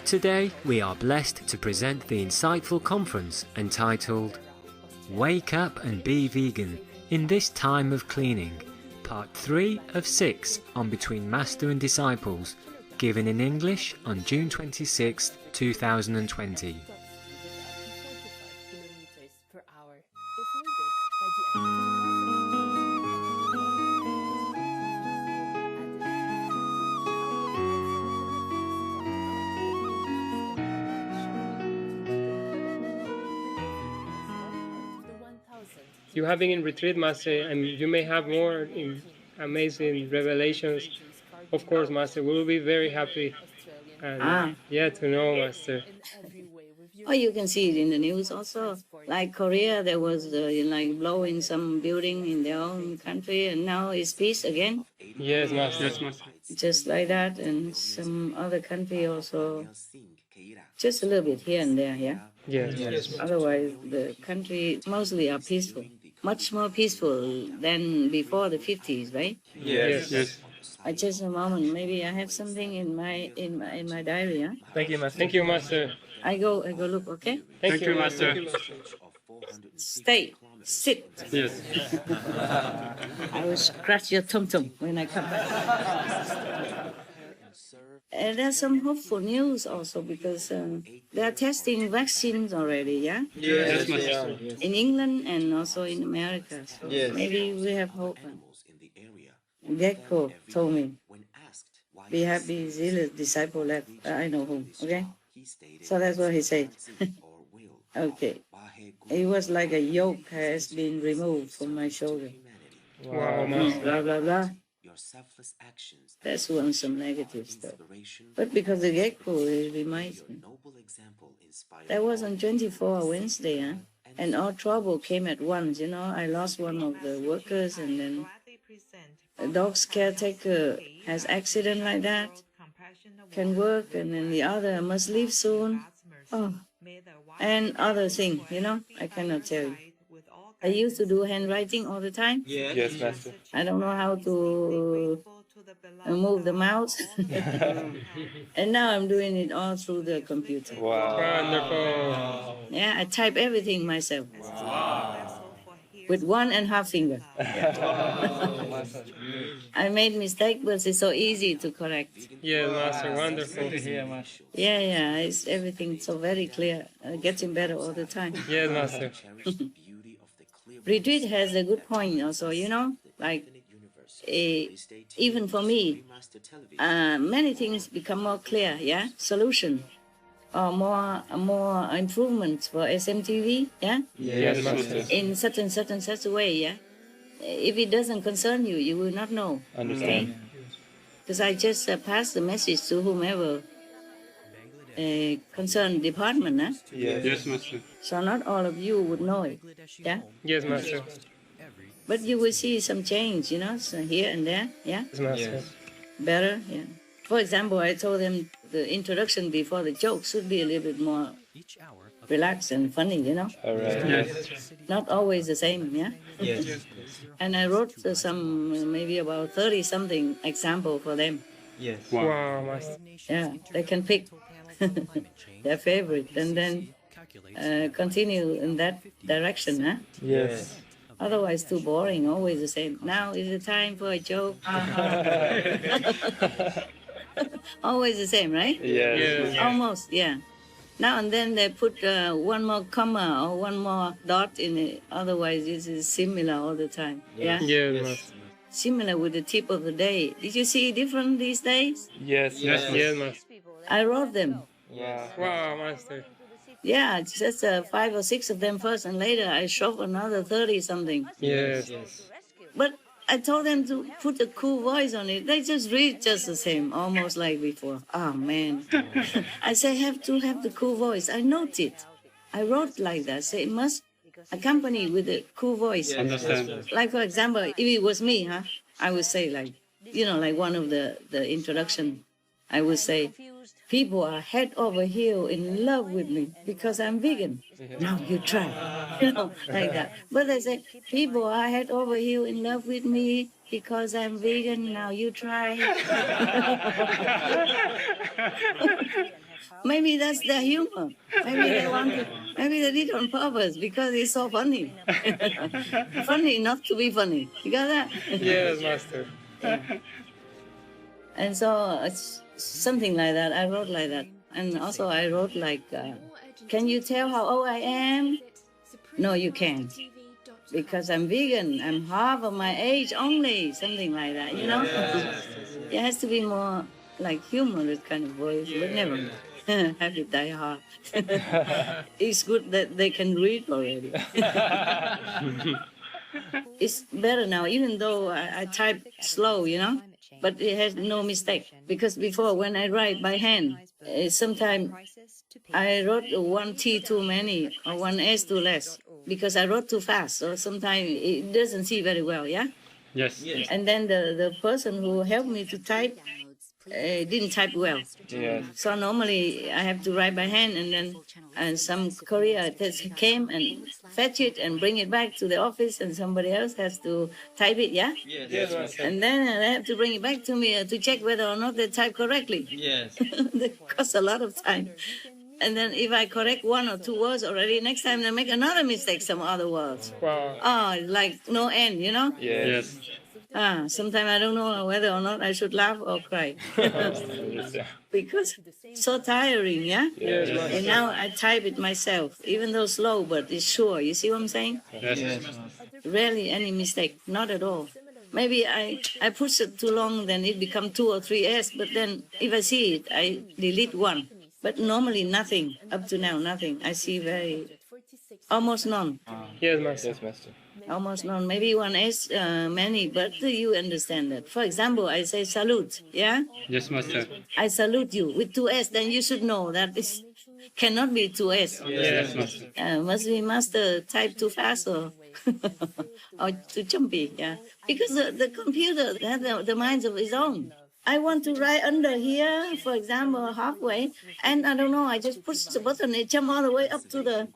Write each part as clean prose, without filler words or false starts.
Today, we are blessed to present the insightful conference entitled Wake Up and Be Vegan in This Time of Cleaning, Part 3 of 6 on Between Master and Disciples, given in English on June 26, 2020. You have been in retreat, Master, and you may have more amazing revelations. Of course, Master, we will be very happy and to know, Master. Oh, you can see it in the news also. Like Korea, there was blowing some building in their own country, and now it's peace again. Yes, Master. Yes, Master. Just like that, and some other country also. Just a little bit here and there, yeah? Yes. Otherwise, the country mostly are peaceful. Much more peaceful than before the 50s, right? Yes. Just a moment. Maybe I have something in my diary, huh? Thank you, Master. Thank you, Master. I go look, okay? Thank you, Master. Stay. Sit. Yes. I will scratch your tum-tum when I come back. And there's some hopeful news also because they are testing vaccines already, yeah? Yes, Master. In England and also in America. So maybe we have hope. Gecko told me, be happy, zealous disciple left. I know whom, okay? So that's what he said. Okay. It was like a yoke has been removed from my shoulder. Wow, Master. Blah, blah, blah. That's one some negative stuff. But because the gecko, it reminds me. That was on 24 Wednesday, huh? And all trouble came at once, you know. I lost one of the workers, and then a dog's caretaker has accident like that, can work, and then the other must leave soon. Oh, and other thing, you know, I cannot tell you. I used to do handwriting all the time. Yes, Master. I don't know how to move the mouse. And now I'm doing it all through the computer. Wow. Wonderful. Yeah, I type everything myself. With 1.5 finger. I made mistake, but it's so easy to correct. Yes, Master. Wonderful. Yeah, it's everything so very clear. Getting better all the time. Yes, Master. Retreat has a good point also, you know, like even for me, many things become more clear, yeah, solution, or more improvements for SMTV, yeah, Yes, Master. in such and such a way, yeah. If it doesn't concern you, you will not know. Understand. Because I just pass the message to whomever concerned department, huh? Yes, Master. So not all of you would know it, yeah. Yes, Master. But you will see some change, you know, so here and there, yeah? Yes, Master. Better, yeah. For example, I told them the introduction before the joke should be a little bit more relaxed and funny, you know? All right. Yes. Not always the same, yeah? Yes. And I wrote some, maybe about 30-something example for them. Yes. Wow, Master. Yeah, they can pick their favorite and then continue in that direction, huh? Yes. Otherwise, too boring, always the same. Now is the time for a joke. Always the same, right? Yes. Almost, yeah. Now and then they put one more comma or one more dot in it. Otherwise, it is similar all the time. Yeah? Yes, Master. Similar with the tip of the day. Did you see different these days? Yes, Master. I wrote them. Wow, Master. Yeah, just 5 or 6 of them first, and later I shove another 30-something. Yes. But I told them to put a cool voice on it. They just read just the same, almost like before. Oh, man. I say, have to have the cool voice. I note it. I wrote like that. Say, it must accompany with a cool voice. Understand. Like, for example, if it was me, huh, I would say, like, you know, like one of the introduction, I would say, people are head over heel in love with me because I'm vegan. Now you try, you know, like that. But I say, people are head over heel in love with me because I'm vegan. Now you try. Maybe that's their humor. Maybe they want to, maybe they did it on purpose because it's so funny. Funny not to be funny. You got that? Yes, Master. Yeah. And so it's something like that. I wrote like that. And also I wrote like, can you tell how old I am? No, you can't. Because I'm vegan. I'm half of my age only. Something like that, you know? It has to be more like humorous kind of voice, but never have it die hard. It's good that they can read already. It's better now, even though I type slow, you know? But it has no mistake. Because before, when I write by hand, sometimes I wrote one T too many or one S too less because I wrote too fast. So sometimes it doesn't see very well, yeah? Yes. And then the person who helped me to type didn't type well. Yes. So normally I have to write by hand, and then some courier came and fetch it and bring it back to the office, and somebody else has to type it, yeah? Yes. And then they have to bring it back to me to check whether or not they type correctly. Yes. That costs a lot of time. And then if I correct one or two words already, next time they make another mistake, some other words. Wow. Oh, like no end, you know? Yes. Sometimes I don't know whether or not I should laugh or cry. Because so tiring, yeah? Yes. And now I type it myself, even though slow, but it's sure. You see what I'm saying? Yes. Rarely any mistake, not at all. Maybe I push it too long, then it becomes 2 or 3 S, but then if I see it, I delete one. But normally nothing, up to now, nothing. I see almost none. Yes, Master. Almost none. Maybe one S, many, but you understand that. For example, I say salute, yeah? Yes, Master. I salute you with 2 S, then you should know that this cannot be 2 S. Yes, Master. Must be master type too fast or, or too jumpy, yeah? Because the computer has the minds of its own. I want to write under here, for example, halfway, and I don't know, I just push the button, it jump all the way up to the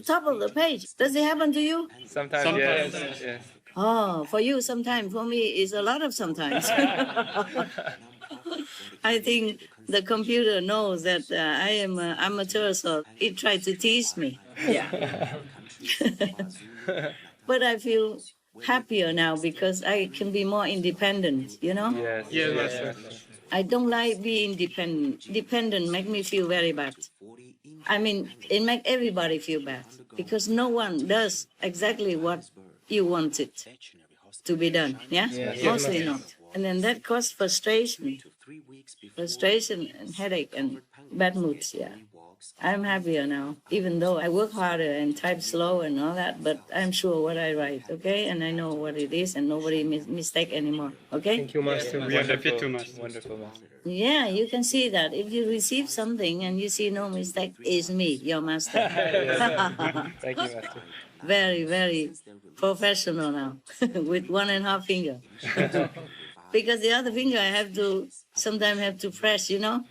top of the page. Does it happen to you? Sometimes. Yes. Oh, for you sometimes. For me, it's a lot of sometimes. I think the computer knows that I am an amateur, so it tries to tease me. Yeah. But I feel happier now because I can be more independent, you know? Yes, Master. I don't like being dependent. Dependent make me feel very bad. I mean, it makes everybody feel bad because no one does exactly what you want it to be done, yeah? Mostly not. And then that causes frustration and headache and bad moods, yeah. I'm happier now, even though I work harder and type slow and all that, but I'm sure what I write, okay? And I know what it is and nobody mistake anymore, okay? Thank you, Master. Wonderful, Master. Yeah, you can see that. If you receive something and you see no mistake, it's me, your master. Thank you, Master. Very, very professional now, with 1.5 finger. Because the other finger I sometimes have to press, you know?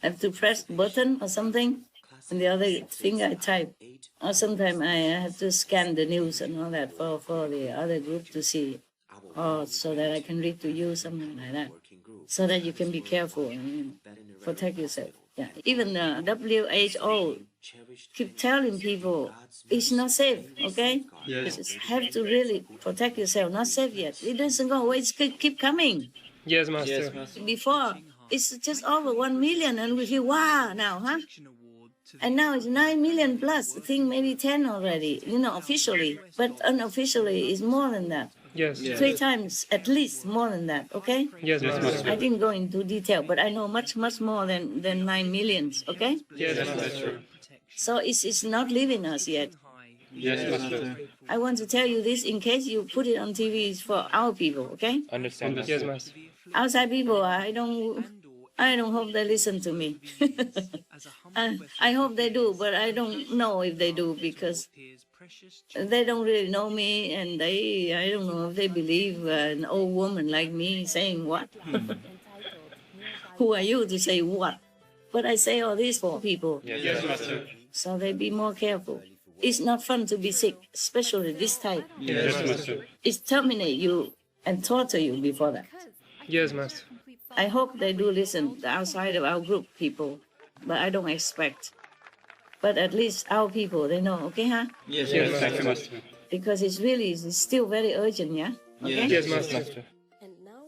Have to press button or something, and the other finger I type. Or sometimes I have to scan the news and all that for the other group to see, or so that I can read to you, something like that. So that you can be careful and protect yourself. Yeah. Even the WHO keep telling people it's not safe, okay? Yes. You just have to really protect yourself. Not safe yet. It doesn't go away. It keep coming. Yes, Master. Before, it's just over 1 million, and we feel, wow, now, huh? And now it's 9 million plus. I think maybe 10 already, you know, officially. But unofficially, it's more than that. Yes. 3 times, at least, more than that, okay? Yes, Master. I didn't go into detail, but I know much, much more than 9 millions, okay? Yes, Master. So it's not leaving us yet. Yes, Master. I want to tell you this in case you put it on TV, it's for our people, okay? Understand. Yes, Master. Outside people, I don't hope they listen to me. I hope they do, but I don't know if they do because they don't really know me, and I don't know if they believe an old woman like me saying what. Who are you to say what? But I say all this for people, Yes, Master. so they be more careful. It's not fun to be sick, especially this type. Yes, Master. It terminate you and torture you before that. Yes, Master. I hope they do listen, the outside of our group people, but I don't expect. But at least our people, they know, okay, huh? Yes, thank you, Master. Because it's still very urgent, yeah? Okay? Yes, Master.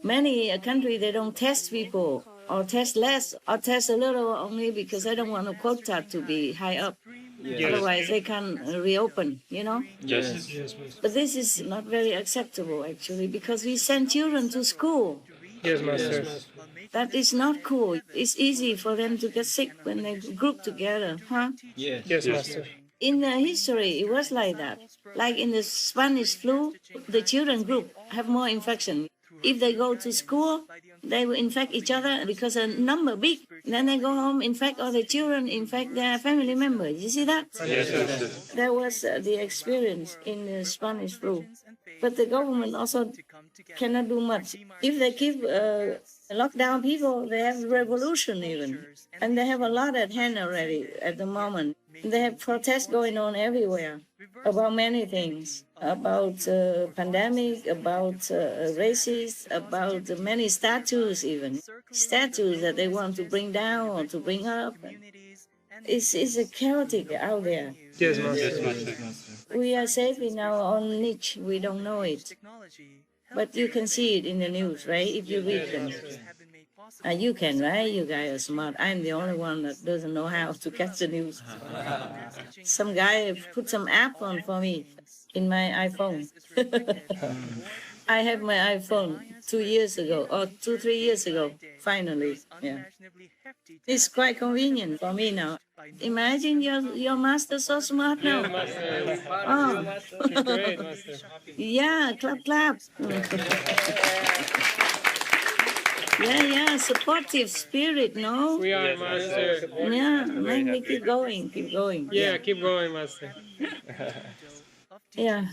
Many countries, they don't test people, or test less, or test a little only because they don't want a quota to be high up. Yes. Otherwise, they can reopen, you know? Yes. But this is not very acceptable, actually, because we send children to school. Yes, Master. That is not cool. It's easy for them to get sick when they group together, huh? Yes. Yes, Master. In the history, it was like that. Like in the Spanish flu, the children group have more infection. If they go to school, they will infect each other because a number big. Then they go home, infect all the children, infect their family members. You see that? Yes. That was the experience in the Spanish flu. But the government also cannot do much. If they keep lock down people, they have revolution even. And they have a lot at hand already at the moment. They have protests going on everywhere about many things, about pandemic, about races, about many statues even. Statues that they want to bring down or to bring up. It's a chaotic out there. Yes, Master. We are safe in our own niche. We don't know it. But you can see it in the news, right? If you read them. You can, right? You guys are smart. I'm the only one that doesn't know how to catch the news. Some guy put some app on for me in my iPhone. I have my iPhone 2 years ago, or 3 years ago, finally. Yeah. It's quite convenient for me now. Imagine your master so smart now. Yeah, Master. Oh. Great, Master. Yeah, clap. Yeah, supportive spirit, no? We are, Master. Yeah, let me keep going. Yeah, keep going, Master. Yeah,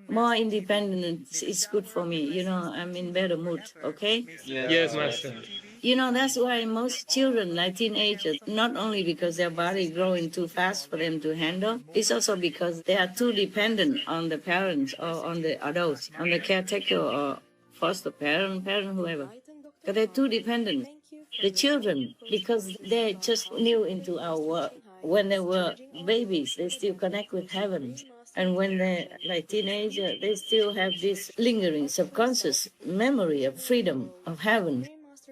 more independence is good for me. You know, I'm in better mood, okay? Yes, Master. You know, that's why most children, like teenagers, not only because their body growing too fast for them to handle, it's also because they are too dependent on the parents or on the adults, on the caretaker or foster parent, whoever. But they're too dependent. The children, because they're just new into our world. When they were babies, they still connect with heaven. And when they're like teenagers, they still have this lingering subconscious memory of freedom, of heaven.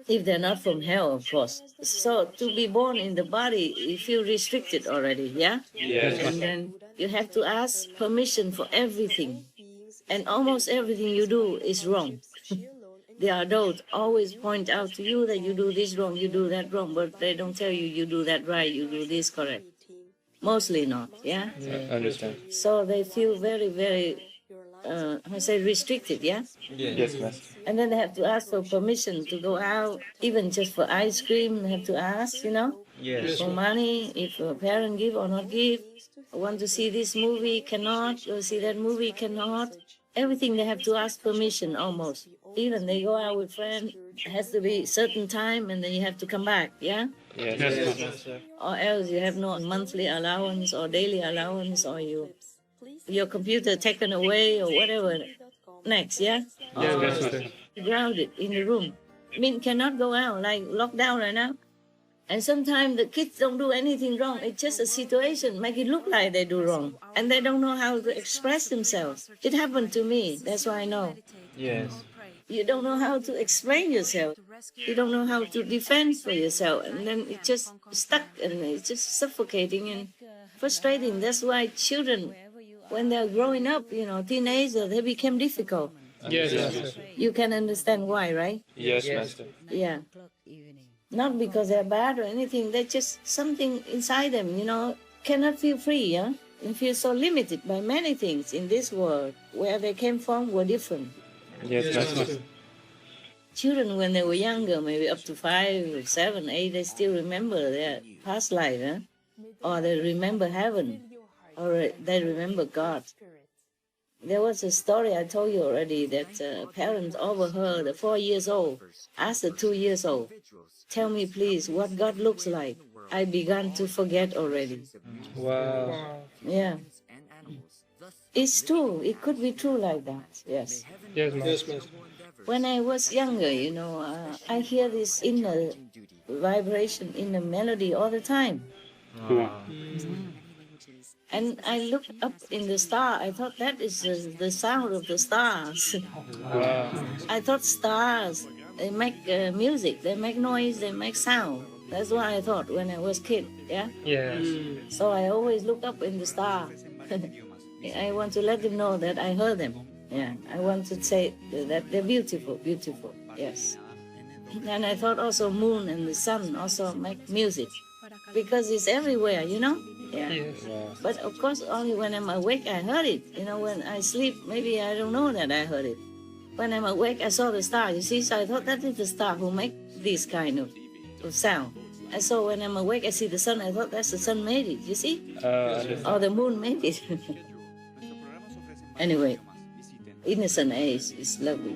If they're not from hell, of course. So to be born in the body, you feel restricted already, yeah? Yes. And then you have to ask permission for everything. And almost everything you do is wrong. The adults always point out to you that you do this wrong, you do that wrong, but they don't tell you you do that right, you do this correct. Mostly not, yeah? I understand. So they feel very, very, restricted, yeah? Yes, Master. And then they have to ask for permission to go out, even just for ice cream, they have to ask, you know? Yes. For money, if a parent give or not give. I want to see this movie, cannot, or see that movie, cannot. Everything they have to ask permission almost. Even they go out with friends, it has to be certain time and then you have to come back, yeah? Yes, Master. Or else you have no monthly allowance or daily allowance or your computer taken away or whatever. Next, yeah? Yes, Master. Grounded in the room. I mean, cannot go out, like locked down right now. And sometimes the kids don't do anything wrong. It's just a situation, make it look like they do wrong. And they don't know how to express themselves. It happened to me, that's why I know. Yes. You don't know how to explain yourself. You don't know how to defend for yourself. And then it's just stuck and it's just suffocating and frustrating. That's why children, when they're growing up, you know, teenagers, they become difficult. Yes, Master. You can understand why, right? Yes, Master. Yeah. Not because they're bad or anything. They're just something inside them, you know, cannot feel free, yeah? And feel so limited by many things in this world. Where they came from were different. Yes, Master. Children, when they were younger, maybe up to 5, 7, 8, they still remember their past life, huh? Or they remember heaven, or they remember God. There was a story I told you already that parents overheard a 4 years old asked a 2 years old, "Tell me please what God looks like." I began to forget already. Wow. Yeah. It's true. It could be true like that. Yes. Yes, Master. When I was younger, you know, I hear this inner vibration, inner melody all the time. And I looked up in the star. I thought that is the sound of the stars. I thought stars, they make music, they make noise, they make sound. That's what I thought when I was kid, yeah? Yes. So I always look up in the star. I want to let them know that I heard them. Yeah, I want to say that they're beautiful, beautiful, yes. And I thought also moon and the sun also make music. Because it's everywhere, you know? Yeah. Yes. But of course, only when I'm awake, I heard it. You know, when I sleep, maybe I don't know that I heard it. When I'm awake, I saw the star, you see? So I thought that is the star who make this kind of sound. And so when I'm awake, I see the sun, I thought that's the sun made it, you see? Or the moon made it. Anyway, innocent age is lovely.